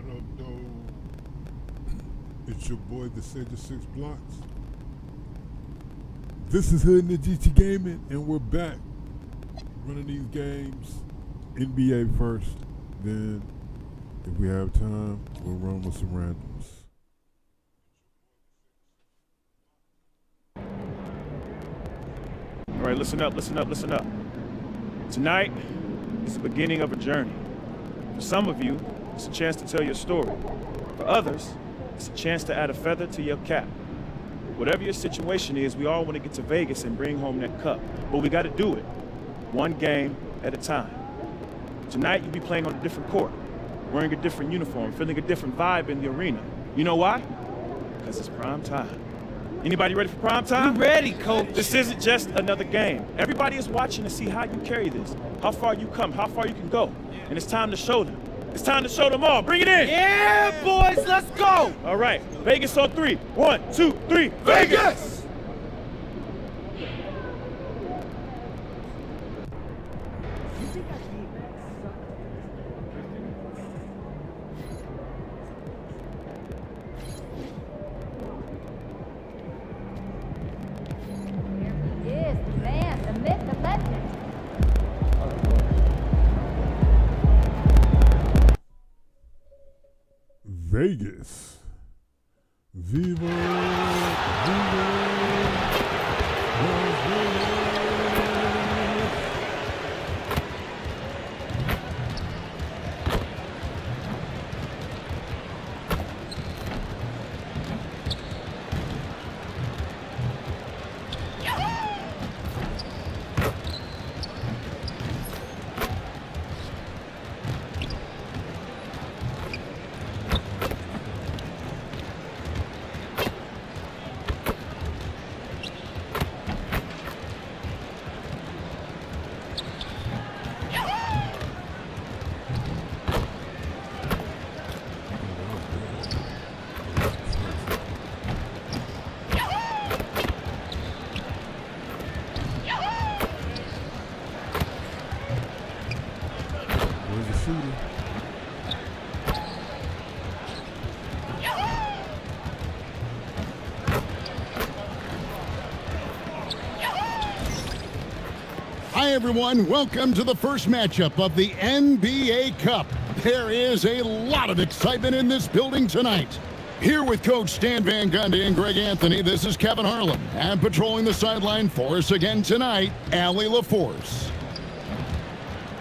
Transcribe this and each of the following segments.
What up, though? It's your boy, the Sage of Six Blocks. This is Hood and GT Gaming, and we're back running these games. NBA first, then if we have time, we'll run with some randoms. All right, listen up, listen up, listen up. Tonight is the beginning of a journey. For some of you, it's a chance to tell your story. For others, it's a chance to add a feather to your cap. Whatever your situation is, we all want to get to Vegas and bring home that cup. But we got to do it one game at a time. Tonight, you'll be playing on a different court, wearing a different uniform, feeling a different vibe in the arena. You know why? Because it's prime time. Anybody ready for prime time? We're ready, coach. This isn't just another game. Everybody is watching to see how you carry this, how far you come, how far you can go. And it's time to show them. It's time to show them all. Bring it in. Yeah, boys, let's go. All right, Vegas on three. 1, 2, 3, Vegas! Vegas. Viva! Viva! Las Vegas! Hi, everyone. Welcome to the first matchup of the NBA Cup. There is a lot of excitement in this building tonight. Here with Coach Stan Van Gundy and Greg Anthony, this is Kevin Harlan. And patrolling the sideline for us again tonight, Allie LaForce.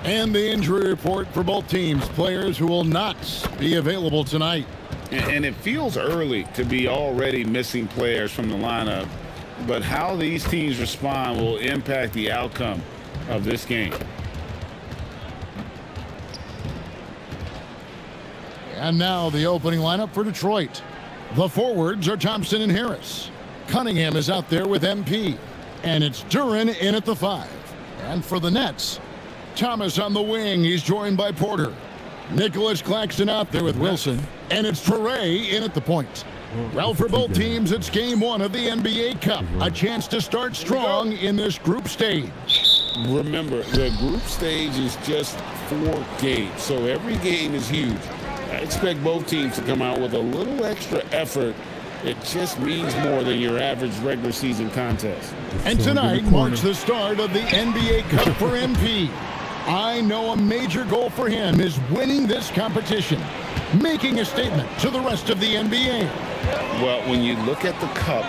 And the injury report for both teams, players who will not be available tonight. And it feels early to be already missing players from the lineup, but how these teams respond will impact the outcome of this game. And now the opening lineup for Detroit. The forwards are Thompson and Harris. Cunningham is out there with MP. And it's Duran in at the 5. And for the Nets, Thomas on the wing. He's joined by Porter. Nicholas Claxton out there with Wilson. And it's Traore in at the point. Well, for both teams, it's game one of the NBA Cup. A chance to start strong in this group stage. Remember, the group stage is just 4 games, so every game is huge. I expect both teams to come out with a little extra effort. It just means more than your average regular season contest. And tonight marks the start of the NBA Cup for MP. I know a major goal for him is winning this competition, making a statement to the rest of the NBA. Well, when you look at the Cup,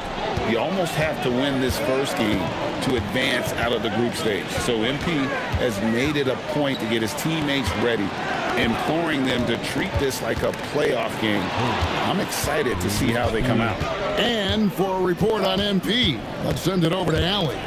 you almost have to win this first game to advance out of the group stage. So MP has made it a point to get his teammates ready, imploring them to treat this like a playoff game. I'm excited to see how they come out. And for a report on MP, let's send it over to Allie.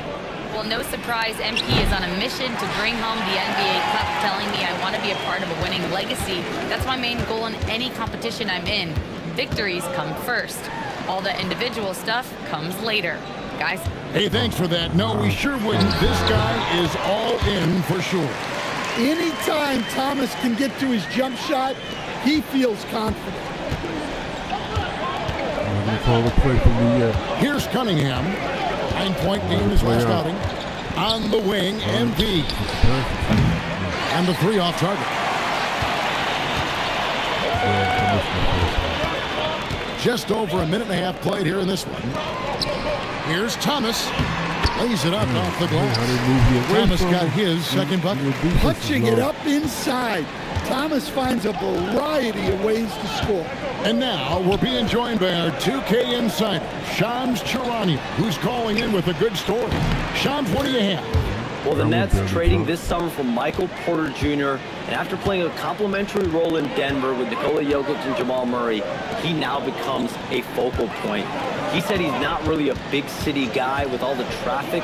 Well, no surprise, MP is on a mission to bring home the NBA Cup, telling me I want to be a part of a winning legacy. That's my main goal in any competition I'm in. Victories come first. All the individual stuff comes later. Guys. Hey, thanks for that. No, we sure wouldn't. This guy is all in for sure. Anytime Thomas can get to his jump shot, he feels confident. Call the play for me yet. Here's Cunningham. 9-point game his last outing. On the wing, MP. And the 3 off target. Just over a minute and a half played here in this one. Here's Thomas. Lays it up off the glass. Thomas got his second bucket. Punching it up inside. Thomas finds a variety of ways to score. And now we're being joined by our 2K insider, Shams Charania, who's calling in with a good story. Shams, what do you have? Well, the Nets trading this summer for Michael Porter Jr., and after playing a complimentary role in Denver with Nikola Jokic and Jamal Murray, he now becomes a focal point. He said he's not really a big city guy with all the traffic,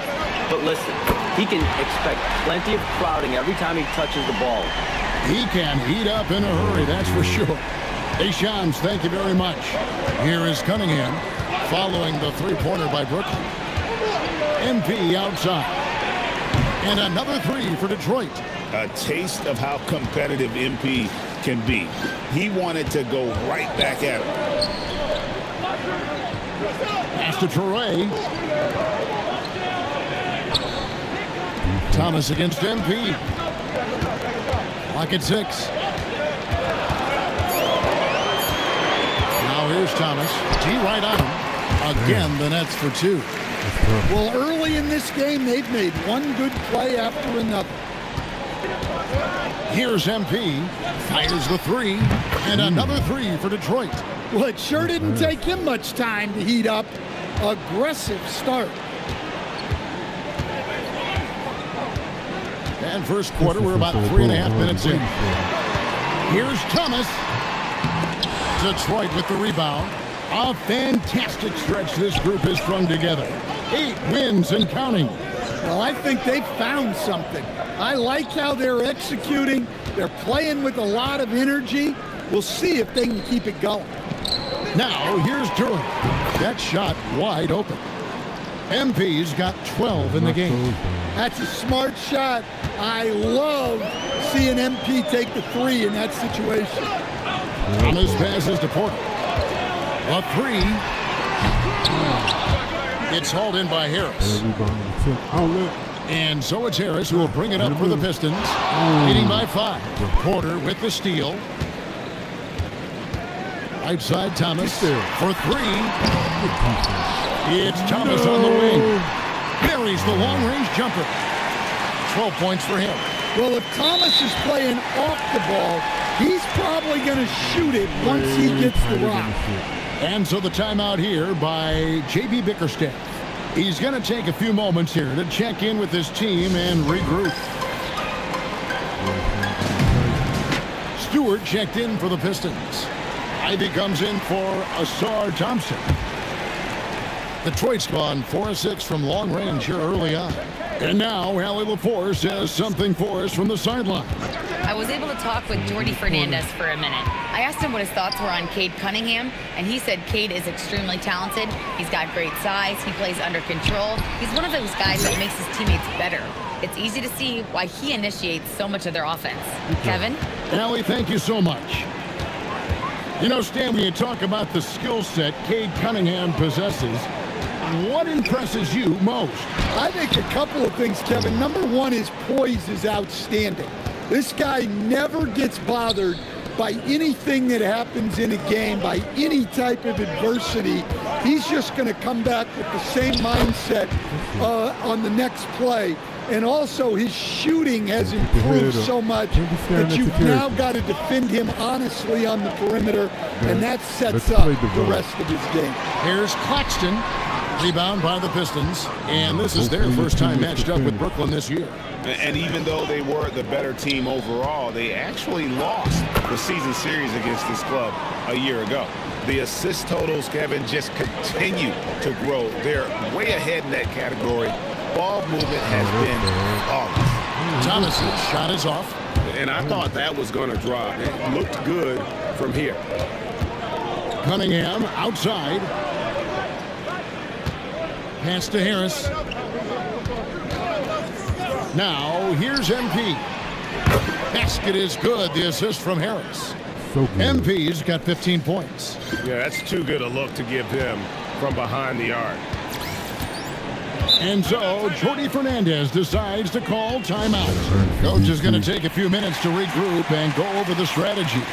but listen, he can expect plenty of crowding every time he touches the ball. He can heat up in a hurry, that's for sure. Hey, Shams, thank you very much. Here is Cunningham following the three-pointer by Brooklyn. MP outside. And another three for Detroit. A taste of how competitive MP can be. He wanted to go right back at him. Pass to Toure. Thomas against MP. Lock at 6. Now here's Thomas. T right on him. Again, the Nets for 2. Well, early in this game, they've made one good play after another. Here's MP. Fires the 3. And another 3 for Detroit. Well, it sure didn't take him much time to heat up. Aggressive start. And first quarter, we're about 3.5 minutes in. Here's Thomas. Detroit with the rebound. A fantastic stretch this group has strung together. 8 wins and counting. Well, I think they found something. I like how they're executing. They're playing with a lot of energy. We'll see if they can keep it going. Now, here's Durham. That shot wide open. MP's got 12 in the game. That's a smart shot. I love seeing MP take the 3 in that situation. Thomas passes to Porter. A 3. It's hauled in by Harris. And so it's Harris who will bring it up for the Pistons. Leading by 5. Porter with the steal. Right side Thomas for 3. It's Thomas on the wing. Buries the long-range jumper. 12 points for him. Well, if Thomas is playing off the ball, he's probably going to shoot it once he gets the rock. And so the timeout here by J.B. Bickerstaff. He's going to take a few moments here to check in with his team and regroup. Stewart checked in for the Pistons. Ivy comes in for Asar Thompson. Detroit's gone 4-6 from long range here early on. And now Allie LaForce has something for us from the sideline. I was able to talk with Jordy Fernandez for a minute. I asked him what his thoughts were on Cade Cunningham, and he said Cade is extremely talented. He's got great size. He plays under control. He's one of those guys that makes his teammates better. It's easy to see why he initiates so much of their offense. Kevin? Allie, thank you so much. You know, Stan, when you talk about the skill set Cade Cunningham possesses, what impresses you most? I think a couple of things, Kevin. Number one, his poise is outstanding. This guy never gets bothered by anything that happens in a game, by any type of adversity. He's just going to come back with the same mindset on the next play. And also, his shooting has improved so much that you've now got to defend him honestly on the perimeter, and that sets up the rest of his game. Here's Claxton. Rebound by the Pistons, and this is their first time matched up with Brooklyn this year. And even though they were the better team overall, they actually lost the season series against this club a year ago. The assist totals, Kevin, just continue to grow. They're way ahead in that category. Ball movement has been flawless. Thomas's shot is off. And I thought that was going to drop. It looked good from here. Cunningham outside. Pass to Harris. Now, here's MP. Basket is good. The assist from Harris. MP's got 15 points. Yeah, that's too good a look to give him from behind the arc. And so, Jordy Fernandez decides to call timeout. Coach is going to take a few minutes to regroup and go over the strategy.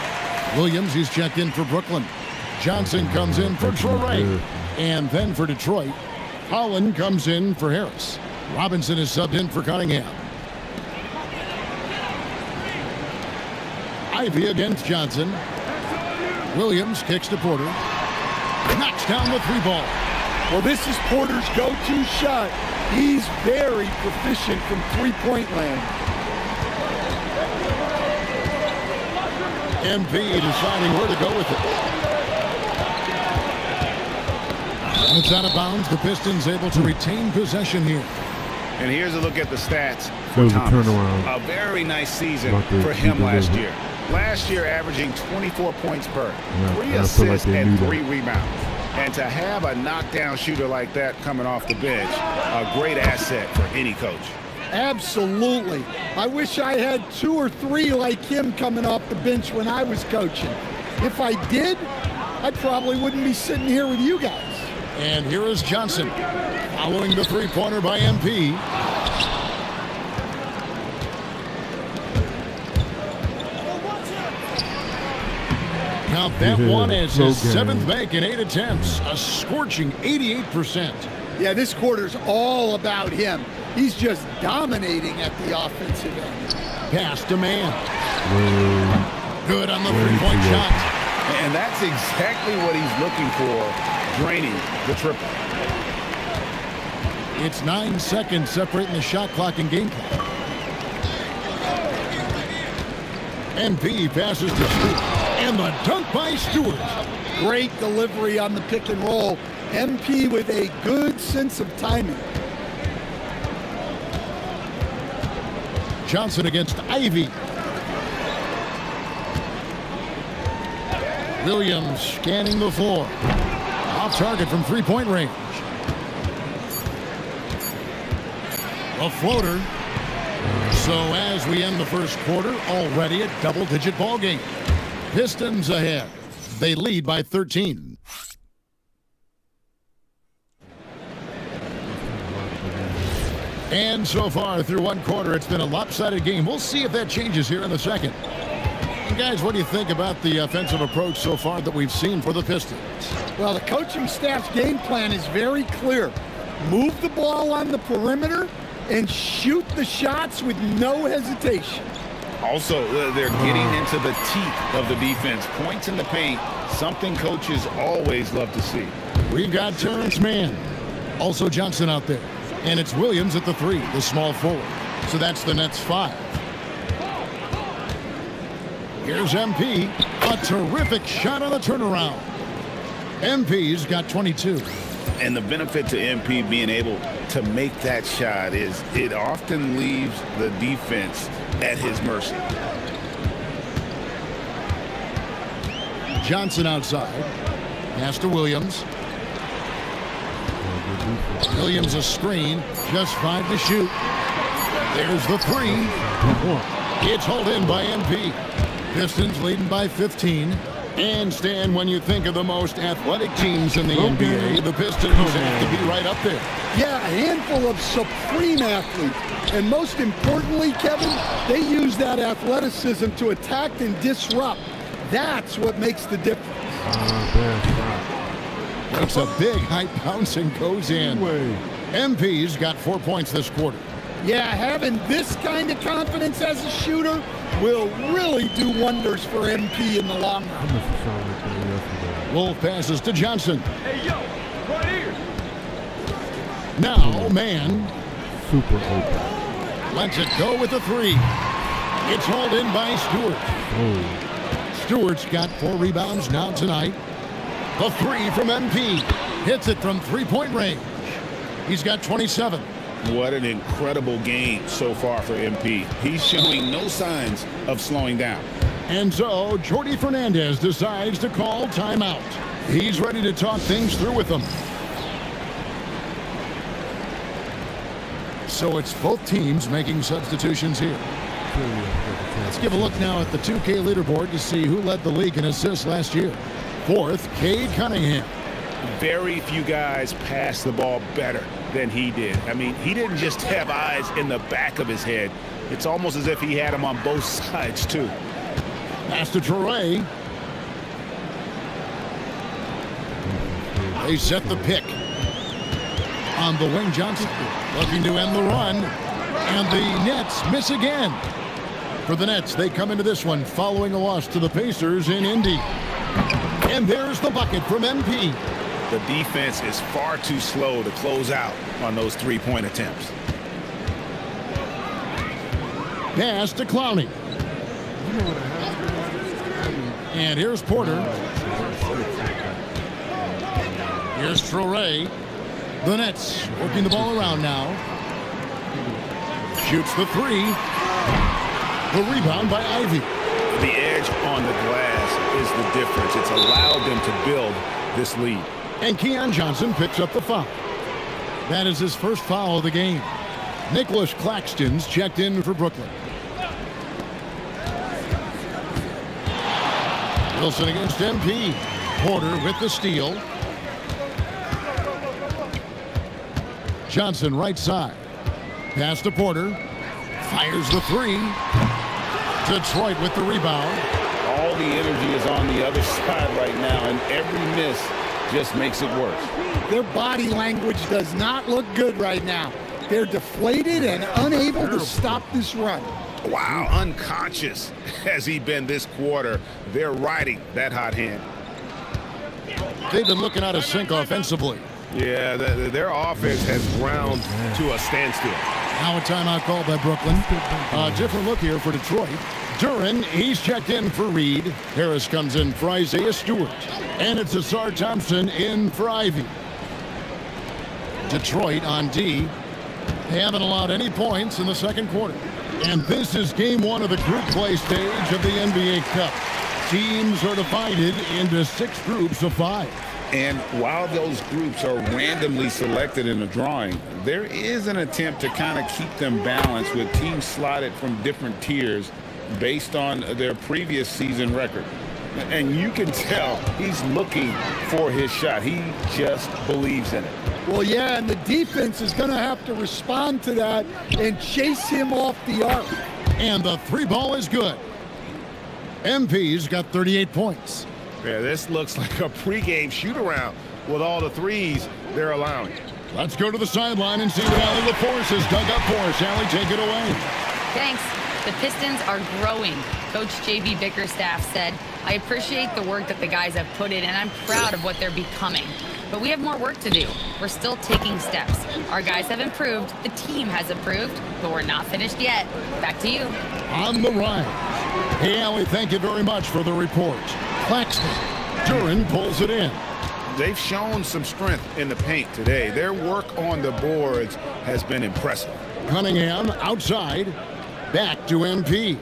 Williams, he's checked in for Brooklyn. Johnson comes in for Troy. And then for Detroit, Holland comes in for Harris. Robinson is subbed in for Cunningham. Ivy against Johnson. Williams kicks to Porter. Knocks down the 3-ball. Well, this is Porter's go-to shot. He's very proficient from three-point land. MP deciding where to go with it. And it's out of bounds. The Pistons able to retain possession here. And here's a look at the stats That for was a Thomas. turnaround. A very nice season Like the for him Eagles last did. year. Last year averaging 24 points per, Yeah, 3 I feel like assists they and knew 3 that. rebounds. And to have a knockdown shooter like that coming off the bench, a great asset for any coach. Absolutely. I wish I had 2 or 3 like him coming off the bench when I was coaching. If I did, I probably wouldn't be sitting here with you guys. And here is Johnson following the three-pointer by MP. Count that one as his seventh make in 8 attempts, a scorching 88%. Yeah, this quarter's all about him. He's just dominating at the offensive end. Pass to man. Good on the three-point shot. And that's exactly what he's looking for, draining the triple. It's 9 seconds separating the shot clock and game clock. MP passes to Stewart. And the dunk by Stewart. Great delivery on the pick and roll. MP with a good sense of timing. Johnson against Ivy. Williams scanning the floor. Off target from three-point range. A floater. So as we end the first quarter, already a double-digit ball game. Pistons ahead. They lead by 13. And so far through one quarter, it's been a lopsided game. We'll see if that changes here in the second. And guys, what do you think about the offensive approach so far that we've seen for the Pistons? Well, the coaching staff's game plan is very clear. Move the ball on the perimeter and shoot the shots with no hesitation. Also, they're getting into the teeth of the defense. Points in the paint, something coaches always love to see. We've got Terrence Mann. Also Johnson out there. And it's Williams at the 3, the small forward. So that's the Nets 5. Here's MP. A terrific shot on the turnaround. MP's got 22. And the benefit to MP being able to make that shot is it often leaves the defense at his mercy. Johnson outside. Pass to Williams. Williams a screen. Just 5 to shoot. There's the 3. It's hauled in by MP. Pistons leading by 15. And Stan, when you think of the most athletic teams in the NBA, the Pistons have to be right up there. Yeah, a handful of supreme athletes. And most importantly, Kevin, they use that athleticism to attack and disrupt. That's what makes the difference. It's a big high bounce and goes in. MP's got 4 points this quarter. Yeah, having this kind of confidence as a shooter will really do wonders for MP in the long run. Wolf passes to Johnson. Hey, yo, right here. Now, man. Super open. Lets it go with the 3. It's hauled in by Stewart. Stewart's got 4 rebounds now tonight. The 3 from MP. Hits it from three-point range. He's got 27. What an incredible game so far for MP. He's showing no signs of slowing down. And so, Jordi Fernandez decides to call timeout. He's ready to talk things through with them. So it's both teams making substitutions here. Let's give a look now at the 2K leaderboard to see who led the league in assists last year. 4th, Cade Cunningham. Very few guys pass the ball better than he did. I mean, he didn't just have eyes in the back of his head. It's almost as if he had them on both sides, too. Pass to Traore. They set the pick. On the wing, Johnson looking to end the run. And the Nets miss again. For the Nets, they come into this one following a loss to the Pacers in Indy. And there's the bucket from MP. The defense is far too slow to close out on those three-point attempts. Pass to Clowney. And here's Porter. Here's Traore. The Nets working the ball around now. Shoots the three. The rebound by Ivy. The edge on the glass is the difference. It's allowed them to build this lead. And Keon Johnson picks up the foul. That is his first foul of the game. Nicholas Claxton's checked in for Brooklyn. Wilson against MP. Porter with the steal. Johnson right side. Pass to Porter. Fires the three. Detroit with the rebound. All the energy is on the other side right now, and every miss just makes it worse. Their body language does not look good right now. They're deflated and unable to stop this run. Wow, unconscious has he been this quarter. They're riding that hot hand. They've been looking out of sync offensively. Yeah, their offense has ground to a standstill. Now a timeout called by Brooklyn. A different look here for Detroit. Duren, he's checked in for Reed. Harris comes in for Isaiah Stewart. And it's Asar Thompson in for Ivy. Detroit on D. They haven't allowed any points in the second quarter. And this is game one of the group play stage of the NBA Cup. Teams are divided into 6 groups of 5. And while those groups are randomly selected in the drawing, there is an attempt to kind of keep them balanced with teams slotted from different tiers based on their previous season record. And you can tell he's looking for his shot. He just believes in it. Well, yeah, and the defense is going to have to respond to that and chase him off the arc. And the 3 ball is good. MP's got 38 points. Yeah, this looks like a pregame shoot-around with all the threes they're allowing. Let's go to the sideline and see what Allie LaForce has dug up for us. Allie, take it away. Thanks. The Pistons are growing. Coach J.B. Bickerstaff said, I appreciate the work that the guys have put in, and I'm proud of what they're becoming. But we have more work to do. We're still taking steps. Our guys have improved. The team has improved, but we're not finished yet. Back to you. On the rise. Hey, Allie, thank you very much for the report. Claxton. Duren pulls it in. They've shown some strength in the paint today. Their work on the boards has been impressive. Cunningham outside. Back to MP.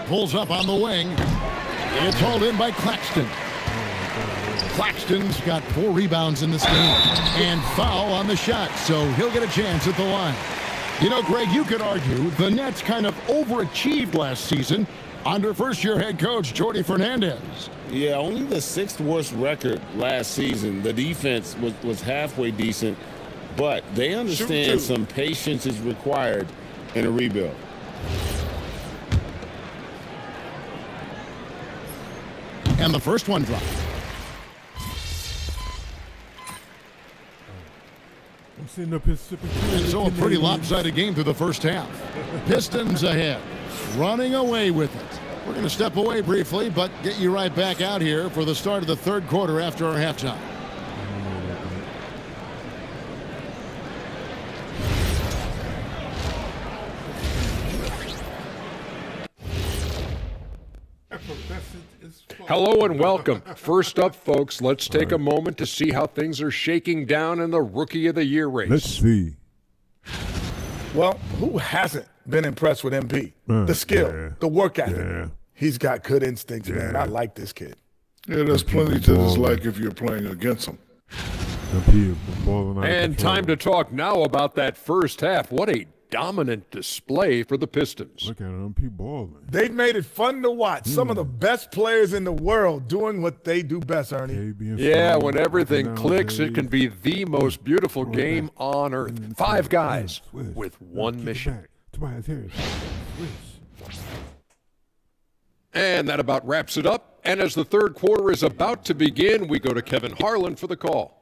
Pulls up on the wing. It's hauled in by Claxton. Claxton's got 4 rebounds in this game. And foul on the shot, so he'll get a chance at the line. You know, Greg, you could argue the Nets kind of overachieved last season under first-year head coach Jordi Fernandez. Yeah, only the 6th worst record last season. The defense was halfway decent, but they understand some patience is required in a rebuild. And the first one dropped. I'm sitting up here sipping. And so a pretty lopsided game through the first half. Pistons ahead, running away with it. We're going to step away briefly, but get you right back out here for the start of the third quarter after our halftime. Hello and welcome. First up, folks, let's take a moment to see how things are shaking down in the Rookie of the Year race. Let's see. Well, who hasn't been impressed with MP? The skill, the work ethic. Yeah. He's got good instincts, man. I like this kid. Yeah, there's plenty to dislike if you're playing against him. And time to talk now about that first half. What a dominant display for the Pistons. Look at MP balling. They've made it fun to watch. Some of the best players in the world doing what they do best, Ernie. Yeah, when everything clicks, it can be the most beautiful game on earth. 5 guys with one mission. And that about wraps it up. And as the third quarter is about to begin, we go to Kevin Harlan for the call.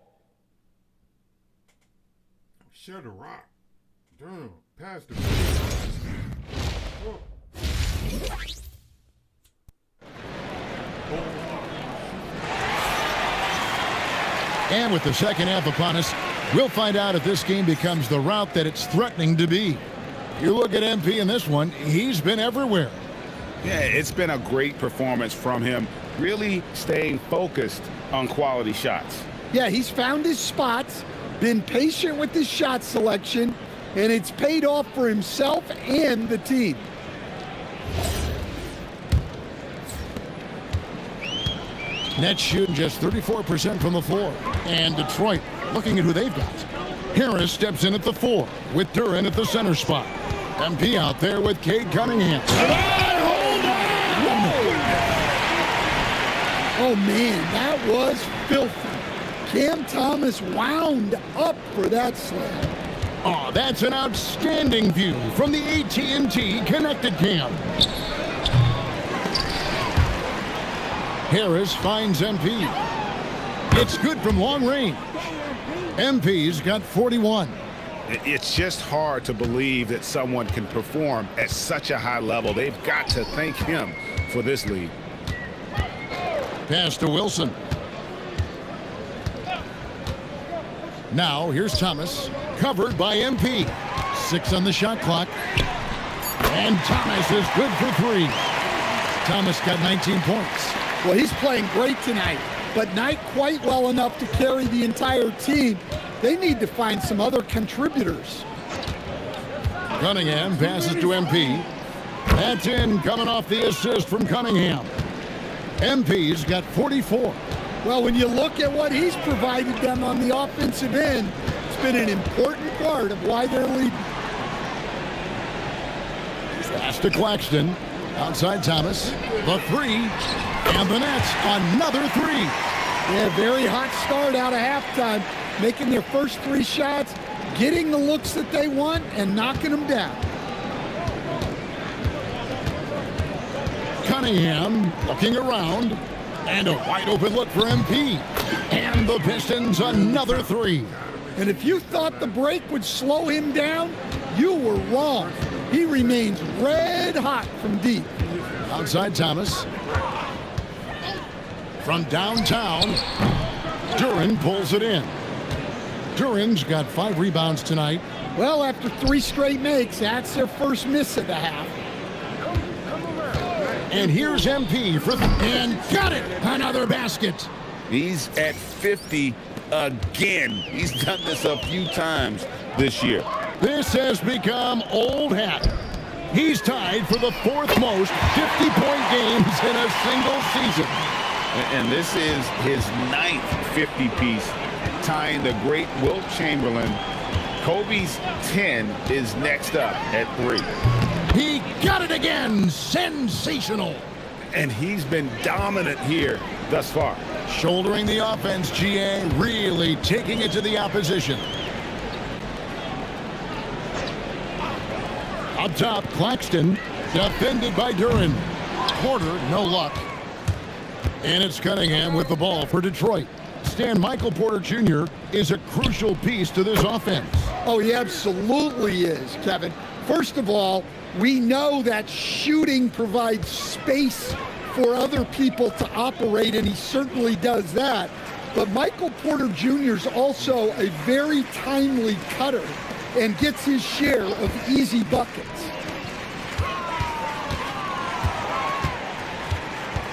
Share the rock. Damn. Pass the And with the second half upon us, we'll find out if this game becomes the route that it's threatening to be. You look at MP in this one, he's been everywhere. Yeah, it's been a great performance from him, really staying focused on quality shots. Yeah, he's found his spots, been patient with his shot selection, and it's paid off for himself and the team. Nets shooting just 34% from the floor. And Detroit looking at who they've got. Harris steps in at the 4 with Duren at the center spot. MP out there with Cade Cunningham. Oh, man, that was filthy. Cam Thomas wound up for that slam. Oh, that's an outstanding view from the AT&T Connected Cam. Harris finds MP. It's good from long range. MP's got 41. It's just hard to believe that someone can perform at such a high level. They've got to thank him for this lead. Pass to Wilson. Now here's Thomas, covered by MP. 6 on the shot clock. And Thomas is good for 3. Thomas got 19 points. Well, he's playing great tonight, but not quite well enough to carry the entire team. They need to find some other contributors. Cunningham passes to MP. That's in, coming off the assist from Cunningham. MP's got 44. Well, when you look at what he's provided them on the offensive end, it's been an important part of why they're leading. Pass to Claxton. Outside Thomas. The 3. And the Nets, another 3. Yeah, very hot start out of halftime. Making their first 3 shots, getting the looks that they want, and knocking them down. Cunningham looking around. And a wide open look for MP. And the Pistons, another 3. And if you thought the break would slow him down, you were wrong. He remains red hot from deep. Outside Thomas. From downtown, Duren pulls it in. Duren's got 5 rebounds tonight. Well, after 3 straight makes, that's their first miss of the half. And here's MP for and got it! Another basket. He's at 50 again. He's done this a few times this year. This has become old hat. He's tied for the 4th most 50-point games in a single season. And this is his 9th 50-piece, tying the great Wilt Chamberlain. Kobe's 10 is next up at 3. He got it again. Sensational. And he's been dominant here thus far. Shouldering the offense, GA, really taking it to the opposition. Up top, Claxton, defended by Duren. Porter, no luck. And it's Cunningham with the ball for Detroit. Stan, Michael Porter Jr. is a crucial piece to this offense. Oh, he absolutely is, Kevin. First of all, we know that shooting provides space for other people to operate, and he certainly does that. But Michael Porter Jr. is also a very timely cutter and gets his share of easy buckets.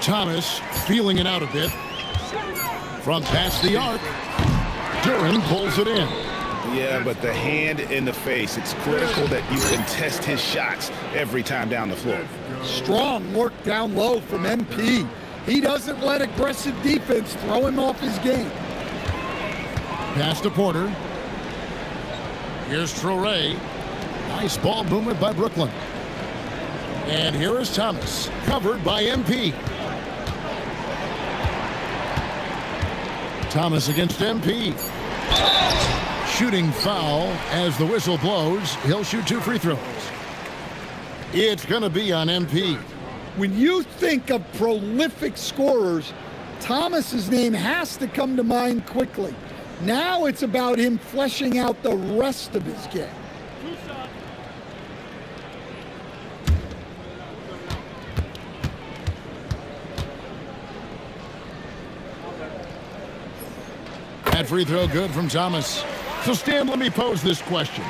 Thomas feeling it out a bit. From past the arc, Duren pulls it in. Yeah, but the hand in the face, it's critical that you contest his shots every time down the floor. Strong work down low from MP. He doesn't let aggressive defense throw him off his game. Pass to Porter. Here's Traore. Nice ball movement by Brooklyn. And here is Thomas, covered by MP. Thomas against MP. Shooting foul as the whistle blows. He'll shoot 2 free throws. It's going to be on MP. when you think of prolific scorers, Thomas's name has to come to mind quickly. Now it's about him fleshing out the rest of his game. That free throw good from Thomas. So, Stan, let me pose this question.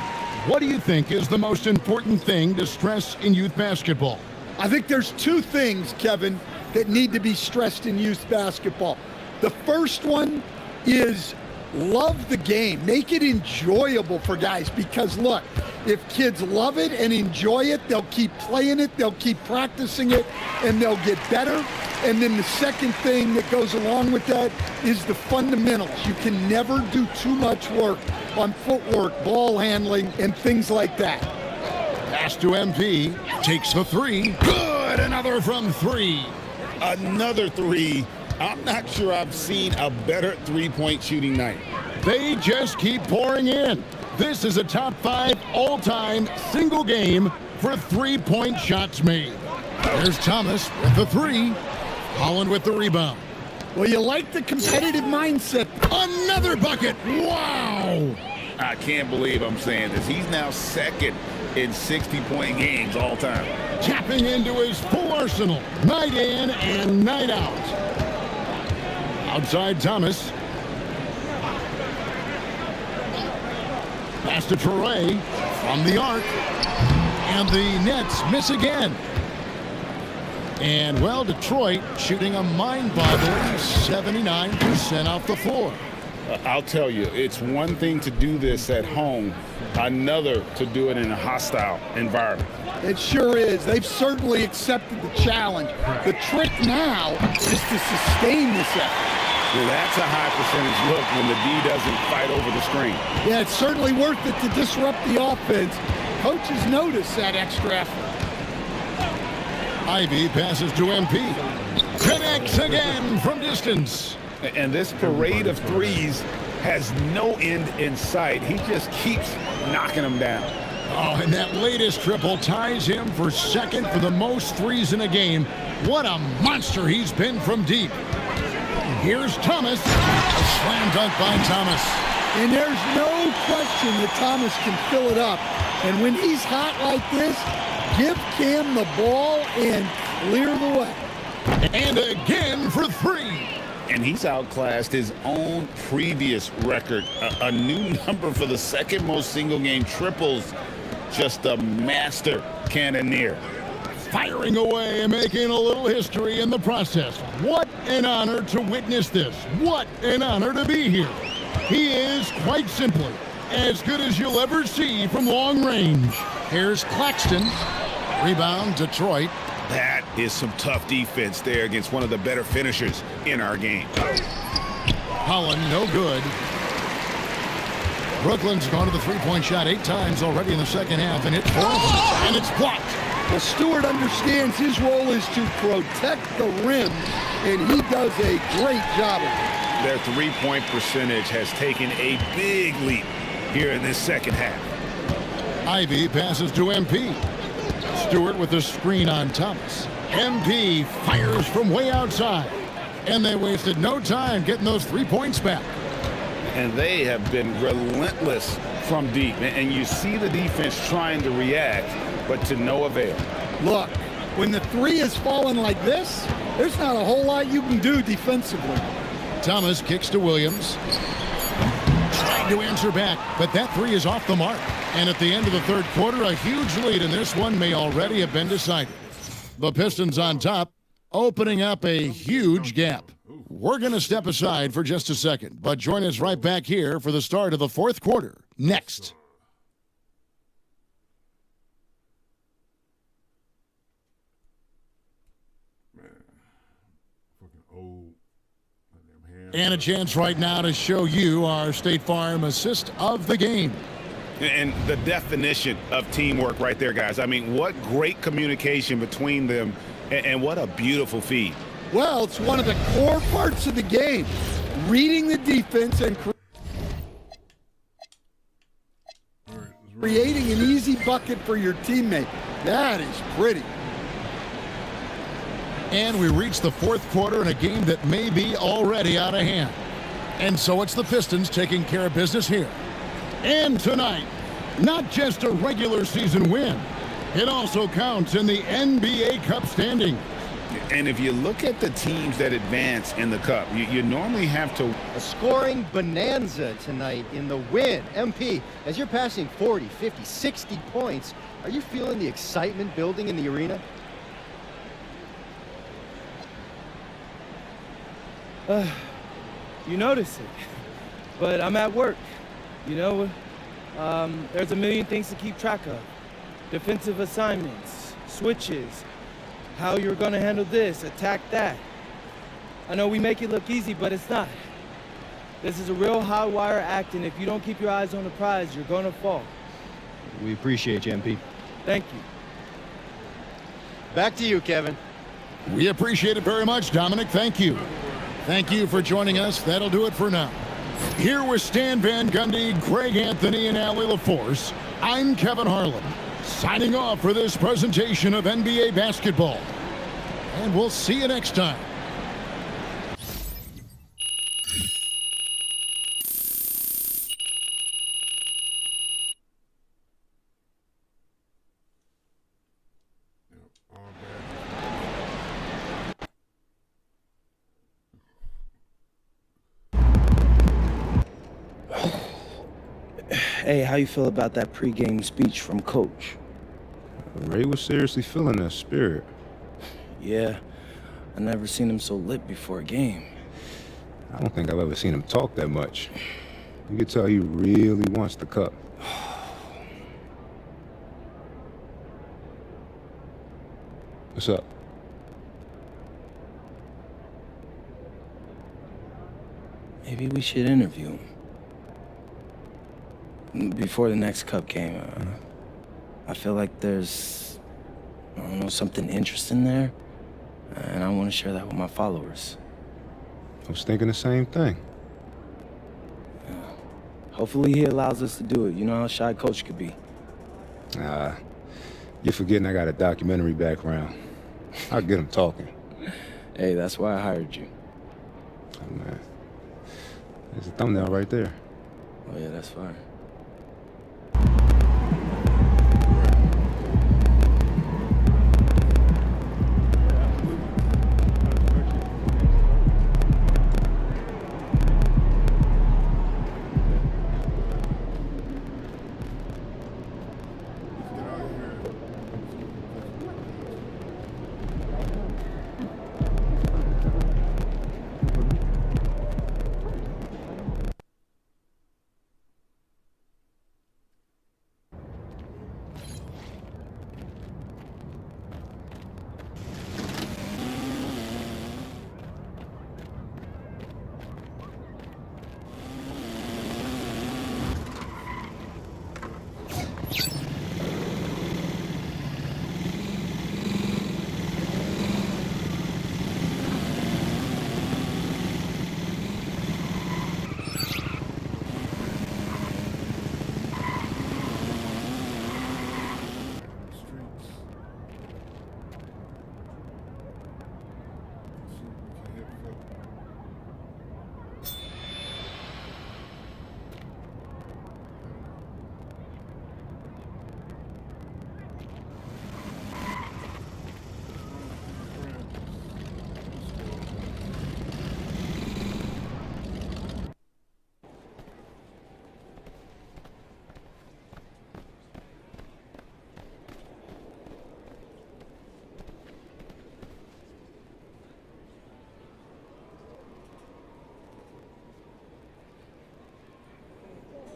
What do you think is the most important thing to stress in youth basketball? I think there's two things, Kevin, that need to be stressed in youth basketball. The first one is love the game. Make it enjoyable for guys, because look, if kids love it and enjoy it, they'll keep playing it, they'll keep practicing it, and they'll get better. And then the second thing that goes along with that is the fundamentals. You can never do too much work on footwork, ball handling, and things like that. Pass to MP, takes the three. Good, another from three. Another three. I'm not sure I've seen a better three-point shooting night. They just keep pouring in. This is a top 5 all-time single game for three-point shots made. There's Thomas with the three. Holland with the rebound. Well, you like the competitive mindset. Another bucket. Wow. I can't believe I'm saying this. He's now second in 60-point games all time. Tapping into his full arsenal. Night in and night out. Outside Thomas. Pass to Traore from the arc. And the Nets miss again. And, well, Detroit shooting a mind-boggling 79% off the floor. I'll tell you, it's one thing to do this at home, another to do it in a hostile environment. It sure is. They've certainly accepted the challenge. The trick now is to sustain this effort. Well, that's a high percentage look when the D doesn't fight over the screen. Yeah, it's certainly worth it to disrupt the offense. Coaches notice that extra effort. Ivy passes to MP. Connects again from distance. And this parade of threes has no end in sight. He just keeps knocking them down. Oh, and that latest triple ties him for second for the most threes in a game. What a monster he's been from deep. Here's Thomas. A slam dunk by Thomas. And there's no question that Thomas can fill it up. And when he's hot like this, give Cam the ball and clear the way. And again for three. And he's outclassed his own previous record. A new number for the second most single-game triples. Just a master cannoneer. Firing away and making a little history in the process. What an honor to witness this. What an honor to be here. He is, quite simply, as good as you'll ever see from long range. Here's Claxton. Rebound, Detroit. That is some tough defense there against one of the better finishers in our game. Holland, no good. Brooklyn's gone to the three-point shot 8 times already in the second half, and it's 4 and it's blocked. Well, Stewart understands his role is to protect the rim, and he does a great job of it. Their three-point percentage has taken a big leap here in this second half. Ivy passes to MP. Stewart with the screen on Thomas. MP fires from way outside. And they wasted no time getting those 3 points back. And they have been relentless from deep. And you see the defense trying to react, but to no avail. Look, when the three is falling like this, there's not a whole lot you can do defensively. Thomas kicks to Williams. Trying to answer back, but that three is off the mark. And at the end of the third quarter, a huge lead, and this one may already have been decided. The Pistons on top, opening up a huge gap. We're going to step aside for just a second, but join us right back here for the start of the fourth quarter next. And a chance right now to show you our State Farm assist of the game. And the definition of teamwork right there, guys. I mean, what great communication between them, and what a beautiful feed. Well, it's one of the core parts of the game, reading the defense and creating an easy bucket for your teammate. That is pretty. And we reach the fourth quarter in a game that may be already out of hand. And so it's the Pistons taking care of business here. And tonight, not just a regular season win, it also counts in the NBA Cup standings. And if you look at the teams that advance in the Cup, you normally have to... A scoring bonanza tonight in the win. MP, as you're passing 40, 50, 60 points, are you feeling the excitement building in the arena? You notice it, but I'm at work. You know, there's a million things to keep track of. Defensive assignments, switches, how you're gonna handle this, attack that. I know we make it look easy, but it's not. This is a real high wire act, and if you don't keep your eyes on the prize, you're gonna fall. We appreciate you, MP. Thank you. Back to you, Kevin. We appreciate it very much, Dominic. Thank you. Thank you for joining us. That'll do it for now. Here with Stan Van Gundy, Greg Anthony, and Allie LaForce, I'm Kevin Harlan, signing off for this presentation of NBA basketball. And we'll see you next time. Hey, how you feel about that pregame speech from Coach? Ray was seriously feeling that spirit. Yeah, I never seen him so lit before a game. I don't think I've ever seen him talk that much. You could tell he really wants the cup. What's up? Maybe we should interview him. Before the next cup game. I feel like there's, I don't know, something interesting there. And I want to share that with my followers. I was thinking the same thing. Hopefully he allows us to do it. You know how shy Coach could be. You're forgetting I got a documentary background. I'll get him talking. Hey, that's why I hired you. Oh, man. There's a thumbnail right there. Oh, yeah, that's fine.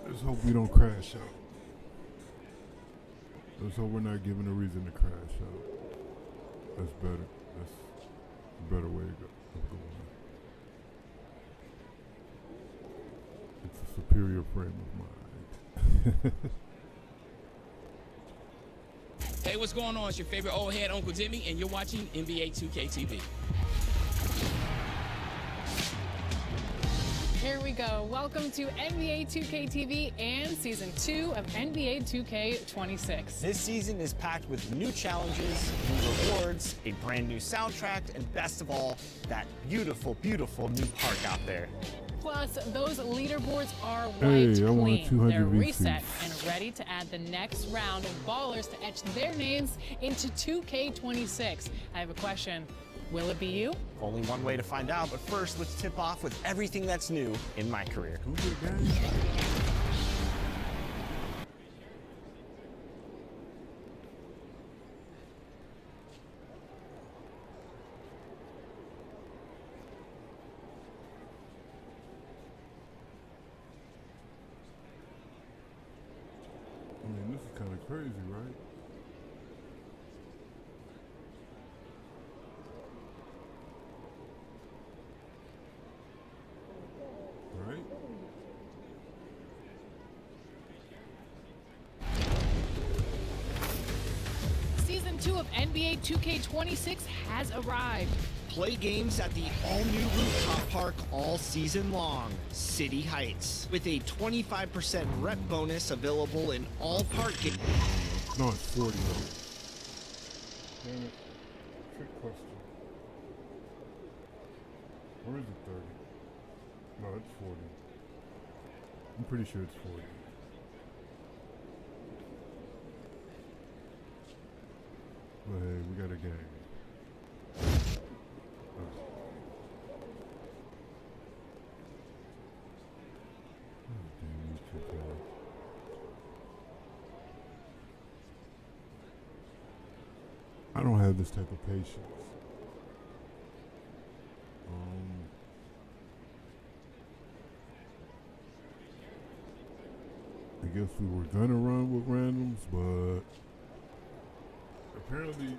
Let's hope we don't crash out. Let's hope we're not given a reason to crash out. That's better. That's a better way to go. It's a superior frame of mind. Hey, what's going on? It's your favorite old head, Uncle Jimmy, and you're watching NBA 2K TV. Here we go. Welcome to NBA 2K TV and Season 2 of NBA 2K26. This season is packed with new challenges, new rewards, a brand new soundtrack, and best of all, that beautiful, beautiful new park out there. Plus, those leaderboards are Hey, wiped I want clean. 200 They're VCs. reset and ready to add the next round of ballers to etch their names into 2K26. I have a question. Will it be you? Only one way to find out, but first, let's tip off with everything that's new in my career. I mean, this is kind of crazy, right? Right? Season 2 of NBA 2K26 has arrived. Play games at the all-new rooftop park all season long, City Heights, with a 25% rep bonus available in all park games. No, it's 40 though. Damn it. Trick question. Or is it 30? No, it's 40. I'm pretty sure it's 40. But hey, we got a game. I don't have this type of patience. I guess we were gonna run with randoms, but apparently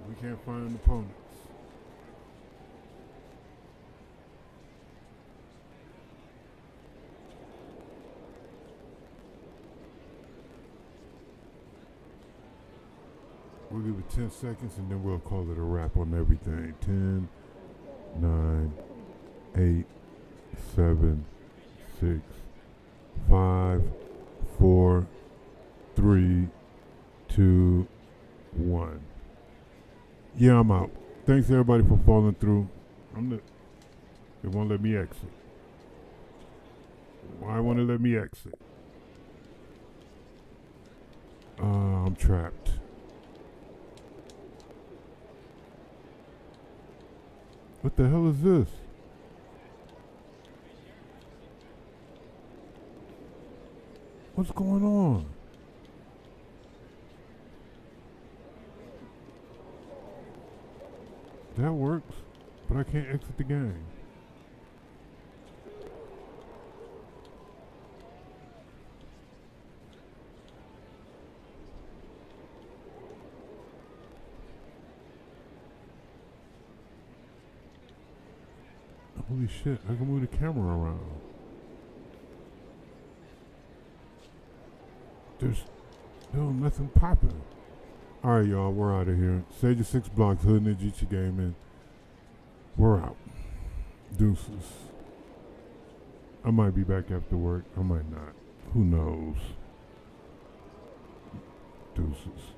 we can't find opponents. We'll give it 10 seconds and then we'll call it a wrap on everything. 10, 9, 8, 7, 6, 5, 4, 3, 2, 1. Yeah, I'm out. Thanks everybody for following through. They won't let me exit. Why won't it let me exit? I'm trapped. What the hell is this? What's going on? That works, but I can't exit the game. Holy shit, I can move the camera around. There's nothing popping. Alright, y'all, we're out of here. Sage of 6 Blocks, Hood and Jichi Gaming. We're out. Deuces. I might be back after work. I might not. Who knows? Deuces.